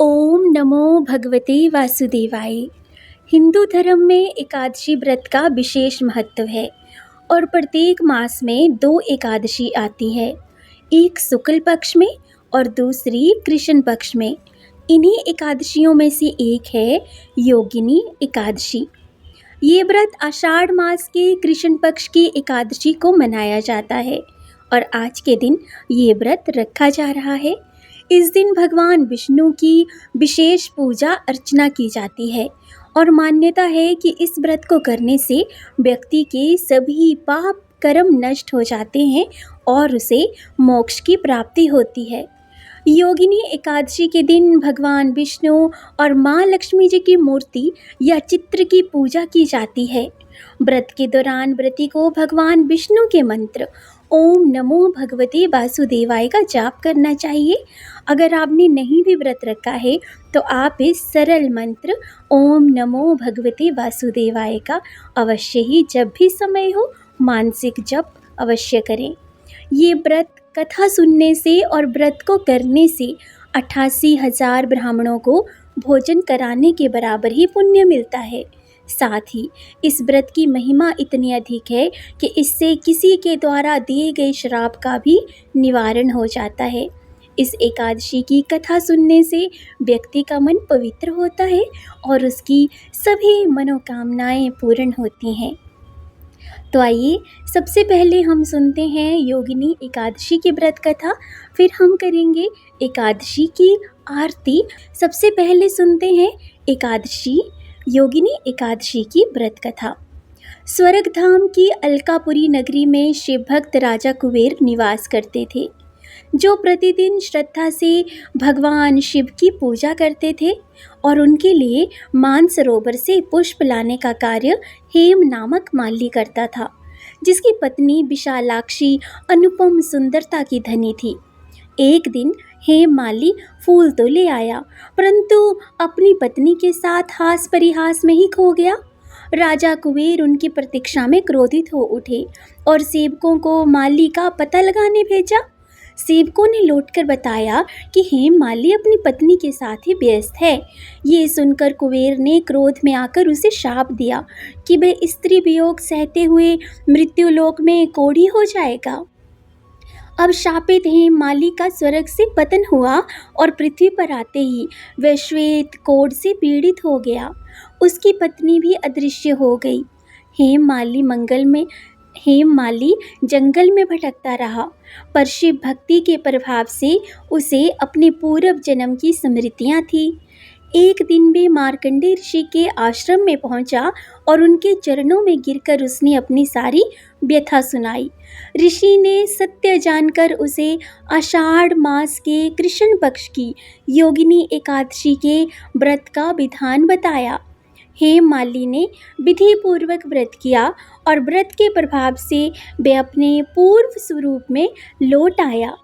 ओम नमो भगवते वासुदेवाय। हिंदू धर्म में एकादशी व्रत का विशेष महत्व है और प्रत्येक मास में 2 एकादशी आती है, एक शुक्ल पक्ष में और दूसरी कृष्ण पक्ष में। इन्हीं एकादशियों में से एक है योगिनी एकादशी। ये व्रत आषाढ़ मास के कृष्ण पक्ष की एकादशी को मनाया जाता है और आज के दिन ये व्रत रखा जा रहा है। इस दिन भगवान विष्णु की विशेष पूजा अर्चना की जाती है और मान्यता है कि इस व्रत को करने से व्यक्ति के सभी पाप कर्म नष्ट हो जाते हैं और उसे मोक्ष की प्राप्ति होती है। योगिनी एकादशी के दिन भगवान विष्णु और माँ लक्ष्मी जी की मूर्ति या चित्र की पूजा की जाती है। व्रत के दौरान व्रती को भगवान विष्णु के मंत्र ओम नमो भगवते वासुदेवाय का जाप करना चाहिए। अगर आपने नहीं भी व्रत रखा है तो आप इस सरल मंत्र ओम नमो भगवते वासुदेवाय का अवश्य ही जब भी समय हो मानसिक जप अवश्य करें। ये व्रत कथा सुनने से और व्रत को करने से 88,000 ब्राह्मणों को भोजन कराने के बराबर ही पुण्य मिलता है। साथ ही इस व्रत की महिमा इतनी अधिक है कि इससे किसी के द्वारा दिए गए श्राप का भी निवारण हो जाता है। इस एकादशी की कथा सुनने से व्यक्ति का मन पवित्र होता है और उसकी सभी मनोकामनाएं पूर्ण होती हैं। तो आइए सबसे पहले हम सुनते हैं योगिनी एकादशी की व्रत कथा, फिर हम करेंगे एकादशी की आरती। सबसे पहले सुनते हैं एकादशी योगिनी एकादशी की व्रत कथा। स्वर्ग धाम की अलकापुरी नगरी में शिव भक्त राजा कुबेर निवास करते थे, जो प्रतिदिन श्रद्धा से भगवान शिव की पूजा करते थे और उनके लिए मानसरोवर से पुष्प लाने का कार्य हेम नामक माली करता था, जिसकी पत्नी विशालाक्षी अनुपम सुंदरता की धनी थी। एक दिन हेम माली फूल तो ले आया, परंतु अपनी पत्नी के साथ हास परिहास में ही खो गया। राजा कुबेर उनकी प्रतीक्षा में क्रोधित हो उठे और सेवकों को माली का पता लगाने भेजा। सेवकों ने लौटकर बताया कि हेम माली अपनी पत्नी के साथ ही व्यस्त है। ये सुनकर कुबेर ने क्रोध में आकर उसे शाप दिया कि वह स्त्री वियोग सहते हुए मृत्युलोक में कोढ़ी हो जाएगा। अब शापित हेम माली का स्वर्ग से पतन हुआ और पृथ्वी पर आते ही वह श्वेत कोढ़ से पीड़ित हो गया। उसकी पत्नी भी अदृश्य हो गई। हेम माली जंगल में भटकता रहा, पर शिव भक्ति के प्रभाव से उसे अपने पूर्व जन्म की स्मृतियाँ थी। एक दिन वे मार्कंडेय ऋषि के आश्रम में पहुंचा और उनके चरणों में गिरकर उसने अपनी सारी व्यथा सुनाई। ऋषि ने सत्य जानकर उसे आषाढ़ मास के कृष्ण पक्ष की योगिनी एकादशी के व्रत का विधान बताया। हेम माली ने विधि पूर्वक व्रत किया और व्रत के प्रभाव से वे अपने पूर्व स्वरूप में लौट आया।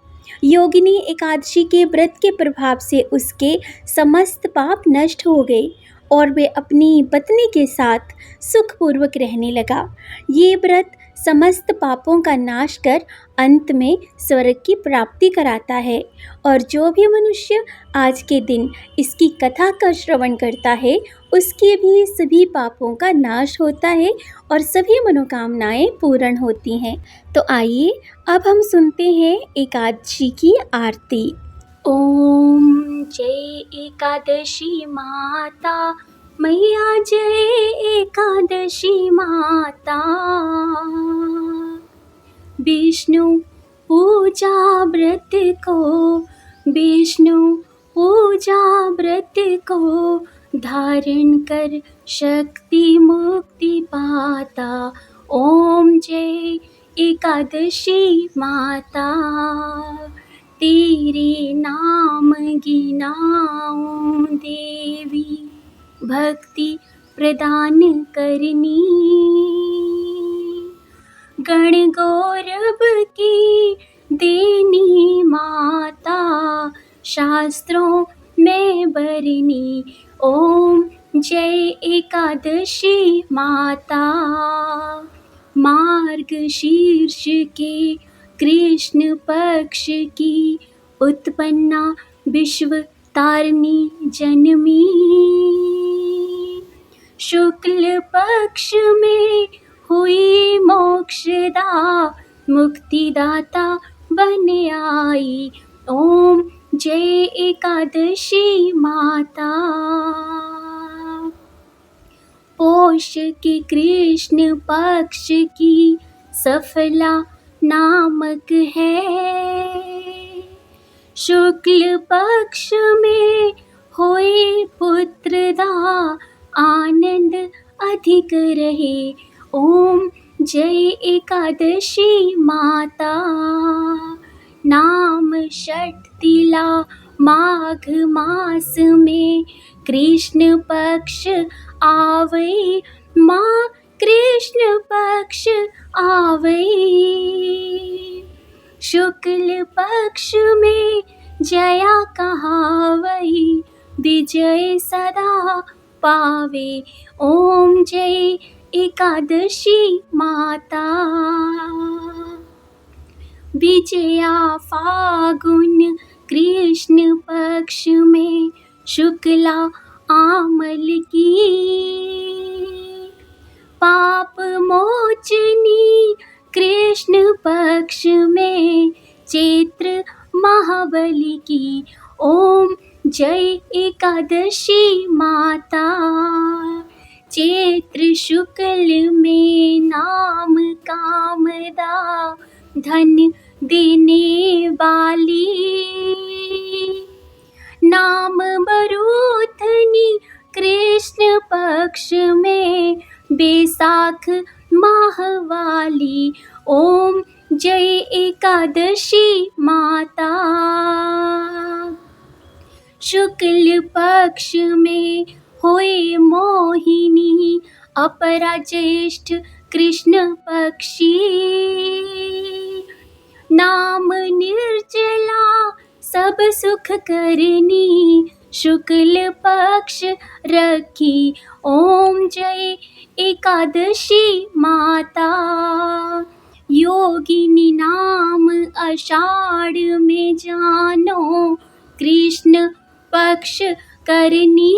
योगिनी एकादशी के व्रत के प्रभाव से उसके समस्त पाप नष्ट हो गए और वे अपनी पत्नी के साथ सुखपूर्वक रहने लगा। ये व्रत समस्त पापों का नाश कर अंत में स्वर्ग की प्राप्ति कराता है और जो भी मनुष्य आज के दिन इसकी कथा का श्रवण करता है उसके भी सभी पापों का नाश होता है और सभी मनोकामनाएं पूर्ण होती हैं। तो आइए अब हम सुनते हैं एकादशी की आरती। ओम जय एकादशी माता मैया, जय एकादशी माता। विष्णु पूजा व्रत को, विष्णु पूजा व्रत को धारण कर शक्ति मुक्ति पाता। ओम जय एकादशी माता, तेरे नाम गिनाऊं देवी, भक्ति प्रदान करनी। गण गौरव की देनी माता, शास्त्रों में बरनी। ओम जय एकादशी माता, मार्गशीर्ष के कृष्ण पक्ष की उत्पन्ना विश्व तारनी जन्मी, शुक्ल पक्ष में हुई मोक्षदा, मुक्तिदाता बन आई। ओम जय एकादशी माता। पोष के कृष्ण पक्ष की सफला नामक है, शुक्ल पक्ष में होए पुत्रदा, आनंद अधिक रहे। ओम जय एकादशी माता। नाम षट तिला माघ मास में कृष्ण पक्ष आवई, माँ कृष्ण पक्ष आवई। शुक्ल पक्ष में जया कहावई, विजय सदा पावे। ओम जय एकादशी माता। विजया फागुन कृष्ण पक्ष में शुक्ला आमल की, पाप मोचनी कृष्ण पक्ष में चैत्र महाबली की। ओम जय एकादशी माता। चैत्र शुक्ल में नाम कामदा, धन देने वाली, नाम बरूथनी कृष्ण पक्ष में बैसाख माह वाली। ओम जय एकादशी माता। शुक्ल पक्ष में होए मोहिनी, अपरा ज्येष्ठ कृष्ण पक्षी, नाम निर्जला सब सुख करनी, शुक्ल पक्ष रखी। ओम जय एकादशी माता। योगिनी नाम आषाढ़ में जानो, कृष्ण पक्ष करनी,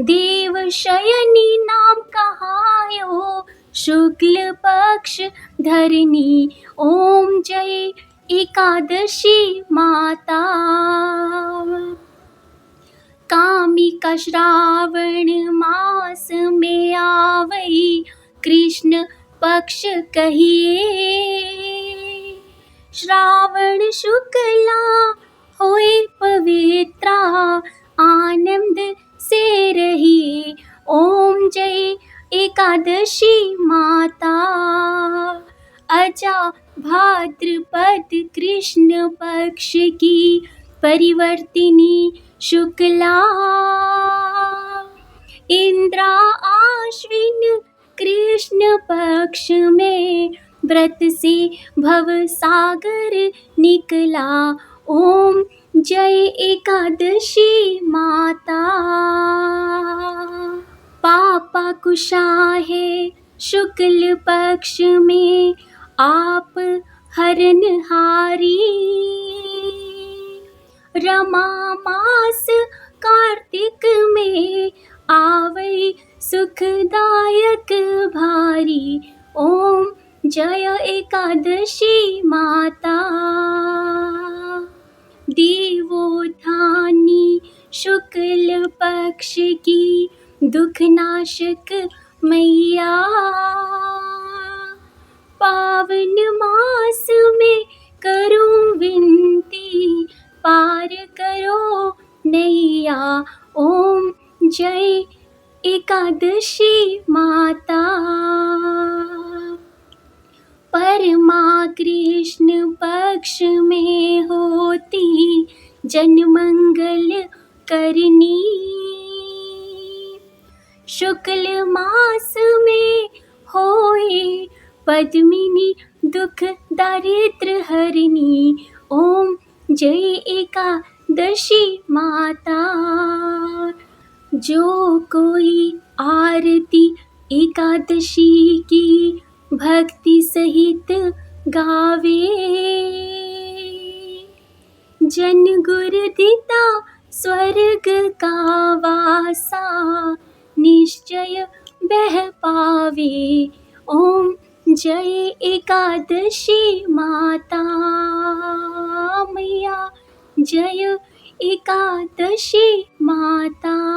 देव शयनी नाम कहायो, शुक्ल पक्ष धरनी। ओम जय एकादशी माता। कामिका श्रावण मास में आवई, कृष्ण पक्ष कहिए, श्रावण शुक्ला होए पवित्रा, आनंद से रही। ओम जय एकादशी माता। अजा भाद्रपद कृष्ण पक्ष की परिवर्तिनी शुक्ला, इंद्रा आश्विन कृष्ण पक्ष में व्रत से भव सागर निकला। ओम जय एकादशी माता। पापा कुशा है शुक्ल पक्ष में आप हरनहारी, रमा मास कार्तिक में आवै सुखदायक भारी। ओम जय एकादशी माता। देवोत्थानी शुक्ल पक्ष की दुखनाशक मैया, पावन मास में करूं विनती, पार करो नैया। ओम जय एकादशी माता। परमा कृष्ण पक्ष में होती जनमंगल करनी, शुक्ल मास में होए पद्मिनी दुख दारिद्र हरनी। ओम जय एकादशी माता। जो कोई आरती एकादशी की भक्ति सहित गावे, जन गुर दिता स्वर्ग का वासा, निश्चय बह पावे। ओम जय एकादशी माता मैया, जय एकादशी माता।